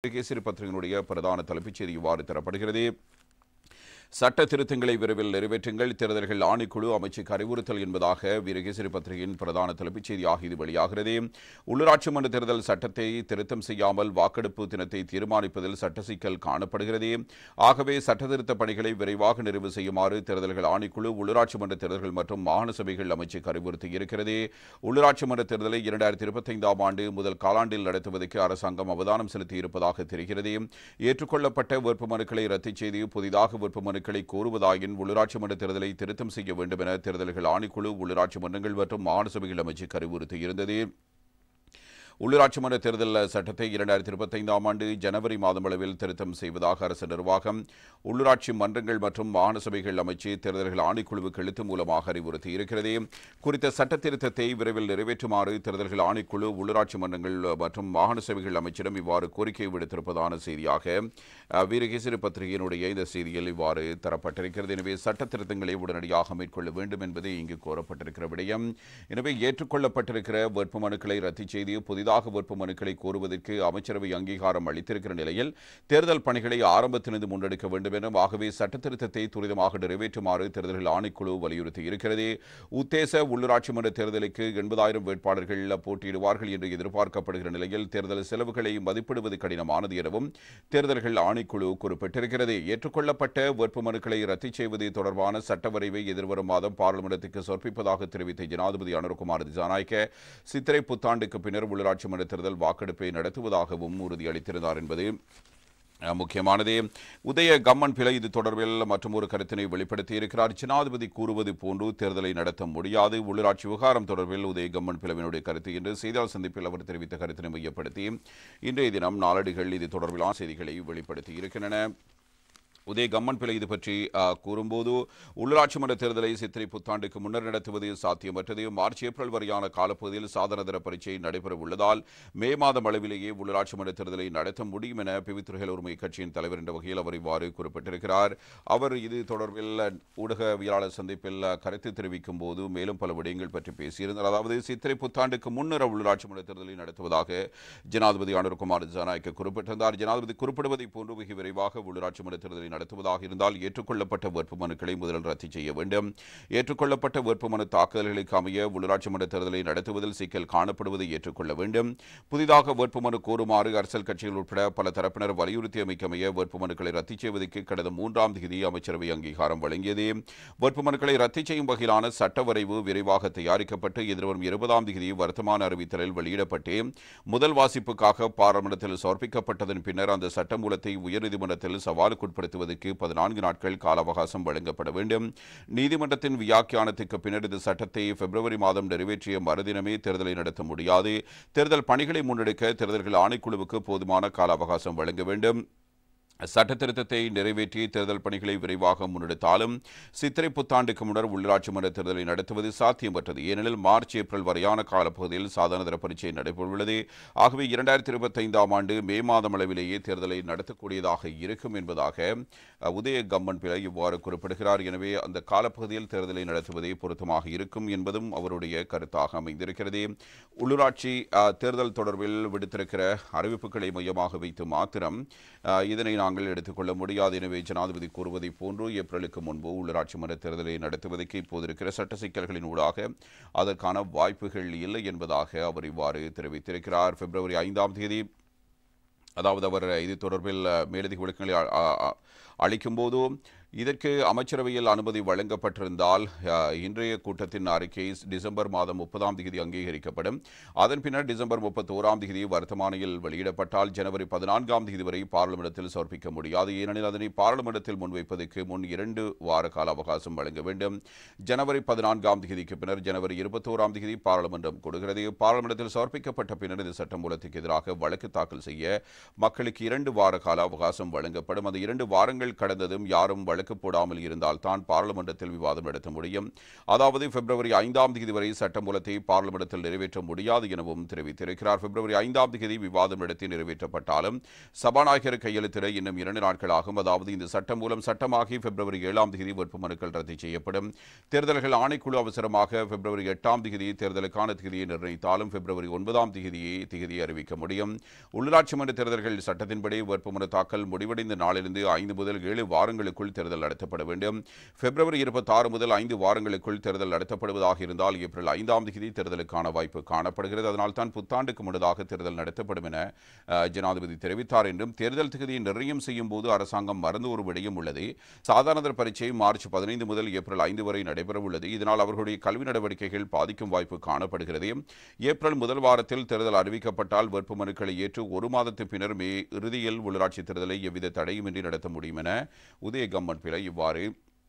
கேசரி பத்திரிகையினுடைய பிரதான தலைப்புச் செய்தி இவ்வாறு தரப்படுகிறது. சட்ட திருத்தங்களை விரைவில் நிறைவேற்றுங்கள், தேர்தல்கள் ஆணைக்குழு அமைச்சுக்கு அறிவுறுத்தல் என்பதாக வீரகேசரி பத்திரிகையின் பிரதான தலைப்புச் செய்தியாக இது வெளியாகிறது. உள்ளூராட்சி மன்ற தேர்தல் சட்டத்தை திருத்தம் செய்யாமல் வாக்கெடுப்பு தினத்தை தீர்மானிப்பதில் சட்ட சிக்கல் காணப்படுகிறது. ஆகவே சட்டத்திருத்த பணிகளை விரைவாக நிறைவு செய்யுமாறு தேர்தல்கள் ஆணைக்குழு உள்ளூராட்சி மன்ற தேர்தல்கள் மற்றும் மாகாண சபைகள் அமைச்சுக்கு அறிவுறுத்தியிருக்கிறது. உள்ளூராட்சி மன்ற தேர்தலை 2025ஆம் ஆண்டு முதல் காலாண்டில் நடத்துவதற்கு அரசாங்கம் அவதானம் செலுத்தியிருப்பதாக தெரிகிறது. ஏற்றுக்கொள்ளப்பட்ட வேட்புமனுக்களை ரத்து செய்து புதிதாக வேட்புமனுக்களை கோருவதாயின் உள்ளூராட்சி மன்ற தேர்தலை திருத்தம் செய்ய வேண்டும் என தேர்தல்கள் ஆணைக்குழு உள்ளூராட்சி மன்றங்கள் மற்றும் மாகாண சபைகள் அமைச்சுக்கு அறிவுறுத்தியிருந்தது. உள்ளூராட்சி மன்ற தேர்தல் சட்டத்தை 2025ஆம் ஆண்டு ஜனவரி மாதம் அளவில் திருத்தம் செய்வதாக அரசு நிர்வாகம் உள்ளூராட்சி மன்றங்கள் மற்றும் மாகாண சபைகள் அமைச்சு தேர்தல்கள் ஆணைக்குழுவுக்கு எழுத்து மூலமாக அறிவுறுத்தியிருக்கிறது. குறித்த சட்ட திருத்தத்தை விரைவில் நிறைவேற்றுமாறு தேர்தல்கள் ஆணைக்குழு உள்ளூராட்சி மன்றங்கள் மற்றும் மாகாண சபைகள் அமைச்சிடம் இவ்வாறு கோரிக்கை விடுத்திருப்பதான செய்தியாக வீரகேசரி பத்திரிகையினுடைய இந்த செய்தியில் இவ்வாறு தரப்பட்டிருக்கிறது. எனவே சட்ட திருத்தங்களை உடனடியாக மேற்கொள்ள வேண்டும் என்பதே இங்கு கோரப்பட்டிருக்கிற விடயம். எனவே ஏற்றுக்கொள்ளப்பட்டிருக்கிற வேட்புமனுக்களை ரத்து செய்து புதிதாக வேட்புமனுக்களை கோருவதற்கு அமைச்சரவை அங்கீகாரம் அளித்திருக்கிற நிலையில் தேர்தல் பணிகளை ஆரம்பத்திலிருந்து முன்னெடுக்க வேண்டும் எனும். ஆகவே சட்ட திருத்தத்தை துரிதமாக நிறைவேற்றுமாறு தேர்தல்கள் ஆணைக்குழு வலியுறுத்தி இருக்கிறது. உத்தேச உள்ளூராட்சி மன்ற தேர்தலுக்கு 80,000 வேட்பாளர்கள் போட்டியிடுவார்கள் என்று எதிர்பார்க்கப்படுகிற நிலையில் தேர்தல் செலவுகளை மதிப்பிடுவது கடினமானது எனவும் தேர்தல்கள் ஆணைக்குழு குறிப்பிட்டிருக்கிறது. ஏற்றுக்கொள்ளப்பட்ட வேட்புமனுக்களை ரத்து செய்வது தொடர்பான சட்ட வரைவை எதிர்வரும் மாதம் பாராளுமன்றத்துக்கு சமர்ப்பிப்பதாக தெரிவித்த ஜனாதிபதி அனுரகுமார் திசாநாயக்க சித்திரை புத்தாண்டுக்கு பின்னர் உள்ளூராட்சி மன்ற தேர்தல் வாக்கெடுப்பை நடத்துவதாகவும் உறுதியளித்திருந்தார் என்பது முக்கியமானது. உதய கம்மன் பிள்ளை இது தொடர்பில் மற்றும் ஒரு கருத்தினை வெளிப்படுத்தியிருக்கிறார். ஜனாதிபதி கூறுவது போன்று தேர்தலை நடத்த முடியாது. உள்ளூராட்சி விவகாரம் தொடர்பில் உதய கம்மன் பிளவினுடைய கருத்து என்று செய்தியாளர் சந்திப்பில் அவர் தெரிவித்த கருத்தினை மையப்படுத்தி இன்றைய தினம் நாளேடுகள் இது தொடர்பிலான செய்திகளை வெளிப்படுத்தி இருக்கின்றன. உதய கம்மன் பிள்ளை இது பற்றி கூறும்போது உள்ளூராட்சி மன்ற தேர்தலை சித்திரை புத்தாண்டுக்கு முன்னர் நடத்துவது சாத்தியமற்றது. மார்ச் ஏப்ரல் வரையான காலப்பகுதியில் சாதனதர பரீட்சை நடைபெற உள்ளதால் மே மாதம் அளவிலேயே உள்ளூராட்சி மன்ற தேர்தலை நடத்த முடியும் என பிவித்துறைகள் உரிமை கட்சியின் தலைவர் என்ற வகையில் அவர் இவ்வாறு குறிப்பிட்டிருக்கிறார். அவர் இது தொடர்பில் ஊடகவியலாளர் சந்திப்பில் கருத்து தெரிவிக்கும் போது மேலும் பல விடயங்கள் பற்றி பேசியிருந்தார். அதாவது சித்திரை புத்தாண்டுக்கு முன்னர் உள்ளூராட்சி மன்ற தேர்தலை நடத்துவதாக ஜனாதிபதி அனுரகுமார் திசாநாயக்க குறிப்பிட்டிருந்தார். ஜனாதிபதி குறிப்பிடுவதை போன்று மிக விரைவாக உள்ளூராட்சி மன்ற தேர்தலை நடத்துவதாக இருந்தால் ஏற்றுக்கொள்ளப்பட்ட வேட்புமனுக்களை முதலில் ரத்து செய்ய வேண்டும். ஏற்றுக்கொள்ளப்பட்ட வேட்புமனு தாக்குதல்களுக்கு அமைய உள்ளூராட்சி மன்ற தேர்தலை நடத்துவதில் சிக்கல் காணப்படுவதை ஏற்றுக்கொள்ள வேண்டும். புதிதாக வேட்புமனு கோருமாறு அரசியல் கட்சிகள் உட்பட பல தரப்பினர் வலியுறுத்தி அமைக்கமைய வேட்புமனுக்களை ரத்து செய்வதற்கு கடந்த 3ஆம் தேதி அமைச்சரவை அங்கீகாரம் வழங்கியது. வேட்புமனுக்களை ரத்து செய்யும் வகையிலான சட்ட வரைவு விரைவாக தயாரிக்கப்பட்டு எதிர்வரும் 20ஆம் தேதி வர்த்தமான அறிவித்தலில் வெளியிடப்பட்டு முதல் வாசிப்புக்காக பாராளுமன்றத்தில் சமர்ப்பிக்கப்பட்டதன் பின்னர் அந்த சட்டமூலத்தை உயர்நீதிமன்றத்தில் சவாலுக்குட்படுத்துவது 14 நாட்கள் கால அவகாசம் வழங்கப்பட வேண்டும். நீதிமன்றத்தின் வியாக்கியானத்துக்கு பின்னர் இந்த சட்டத்தை பிப்ரவரி மாதம் நிறைவேற்றிய மறுதினமே தேர்தலை நடத்த முடியாது. தேர்தல் பணிகளை முன்னெடுக்க தேர்தல்கள் ஆணைக்குழுவுக்கு போதுமான கால அவகாசம் வழங்க வேண்டும். சட்ட திருத்தத்தை நிறைவேற்றி தேர்தல் பணிகளை விரைவாக முன்னெடுத்தாலும் சித்திரை புத்தாண்டுக்கு முன்னர் உள்ளூராட்சி மன்ற தேர்தலை நடத்துவது சாத்தியமற்றது. ஏனெனில் மார்ச் ஏப்ரல் வரையான காலப்பகுதியில் சாதனதர பரீட்சை நடைபெறவுள்ளது. ஆகவே 2025ஆம் ஆண்டு மே மாதம் அளவிலேயே தேர்தலை நடத்தக்கூடியதாக இருக்கும் என்பதாக உதய கம்மன் பிள்ளை இவ்வாறு குறிப்பிடுகிறார். எனவே அந்த காலப்பகுதியில் தேர்தலை நடத்துவதே பொருத்தமாக இருக்கும் என்பதும் அவருடைய கருத்தாக அமைந்திருக்கிறது. உள்ளூராட்சி தேர்தல் தொடர்பில் விடுத்திருக்கிற அறிவிப்புகளை மையமாக வைத்து மாத்திரம் இதனை நாங்கள் எடுத்துக்கொள்ள முடியாது. எனவே ஜனாதிபதி கூறுவதை போன்று ஏப்ரலுக்கு முன்பு உள்ளூராட்சி மன்ற தேர்தலை நடத்துவதற்கு இப்போது இருக்கிற சட்ட சிக்கல்களின் ஊடாக அதற்கான வாய்ப்புகள் இல்லை என்பதாக அவர் இவ்வாறு தெரிவித்திருக்கிறார். பிப்ரவரி 5ஆம் தேதி அதாவது அவர் இது தொடர்பில் மேலதிக விளக்கங்களை அளிக்கும்போது இதற்கு அமைச்சரவையில் அனுமதி வழங்கப்பட்டிருந்தால் இன்றைய கூட்டத்தின் அறிக்கை டிசம்பர் மாதம் 30ஆம் தேதி அங்கீகரிக்கப்படும். அதன் பின்னர் டிசம்பர் 31ஆம் தேதி வர்த்தமானியில் வெளியிடப்பட்டால் ஜனவரி 14ஆம் தேதி வரை பாராளுமன்றத்தில் சமர்ப்பிக்க முடியாது. ஏனெனில் அதனை பாராளுமன்றத்தில் முன்வைப்பதற்கு முன் 2 வார கால அவகாசம் வழங்க வேண்டும். ஜனவரி 14ஆம் தேதிக்கு பின்னர் ஜனவரி 21ஆம் தேதி பாராளுமன்றம் கொடுக்கிறது. பாராளுமன்றத்தில் சமர்ப்பிக்கப்பட்ட பின்னர் இந்த சட்டமூலத்துக்கு எதிராக வழக்கு தாக்கல் செய்ய மக்களுக்கு 2 வார கால அவகாசம் வழங்கப்படும். அந்த 2 வாரங்கள் கடந்ததும் யாரும் வழக்கு போடாமல் இருந்தால் தான் பாராளுமன்றத்தில் விவாதம் நடத்த முடியும். அதாவது பிப்ரவரி 5ஆம் தேதி வரை சட்டமூலத்தை பாராளுமன்றத்தில் நிறைவேற்ற முடியாது எனவும் தெரிவித்திருக்கிறார். பிப்ரவரி 5ஆம் தேதி விவாதம் நடத்தி நிறைவேற்றப்பட்டாலும் சபாநாயகர் கையெழுத்திட இன்னும் 2 நாட்கள் ஆகும். அதாவது இந்த சட்டமூலம் சட்டமாகி பிப்ரவரி 7ஆம் தேதி வேட்புமனுக்கள் ரத்து செய்யப்படும். தேர்தல்கள் ஆணைக்குழு அவசரமாக பிப்ரவரி 8ஆம் தேதி தேர்தலுக்கான தேதியை நிர்ணயித்தாலும் பிப்ரவரி 9ஆம் தேதியை அறிவிக்க முடியும். உள்ளாட்சி மன்ற தேர்தல்கள் சட்டத்தின்படி வேட்புமனு தாக்கல் முடிவடைந்த நாளிலிருந்து 5 முதல் 7 வாரங்களுக்குள் தேர்தல் நடத்தப்பட வேண்டும். பிப்ரவரி 26 முதல் 5 வாரங்களுக்குள் தேர்தல் நடத்தப்படுவதாக இருந்தால் ஏப்ரல் 5ஆம் தேதி தேர்தலுக்கான வாய்ப்பு காணப்படுகிறது. அதனால் தான் புத்தாண்டுக்கு முன்னதாக தேர்தல் நடத்தப்படும் என ஜனாதிபதி தெரிவித்தார் என்றும், தேர்தல் தேதியை நிர்ணயம் செய்யும் போது அரசாங்கம் மறந்து ஒரு விடயம் உள்ளது. சாதாரண பரீட்சை மார்ச் 15 முதல் ஏப்ரல் 5 வரை நடைபெறவுள்ளது. இதனால் அவர்களுடைய கல்வி நடவடிக்கைகள் பாதிக்கும் வாய்ப்பு காணப்படுகிறது. ஏப்ரல் முதல் வாரத்தில் தேர்தல் அறிவிக்கப்பட்டால் வேட்புமனுக்களை ஏற்று 1 மாதத்தின் பின்னர் மே இறுதியில் உள்ளாட்சி தேர்தலை எவ்வித தடையுமின்றி நடத்த முடியும் என உதய கம்மன்பில இவ்வாறு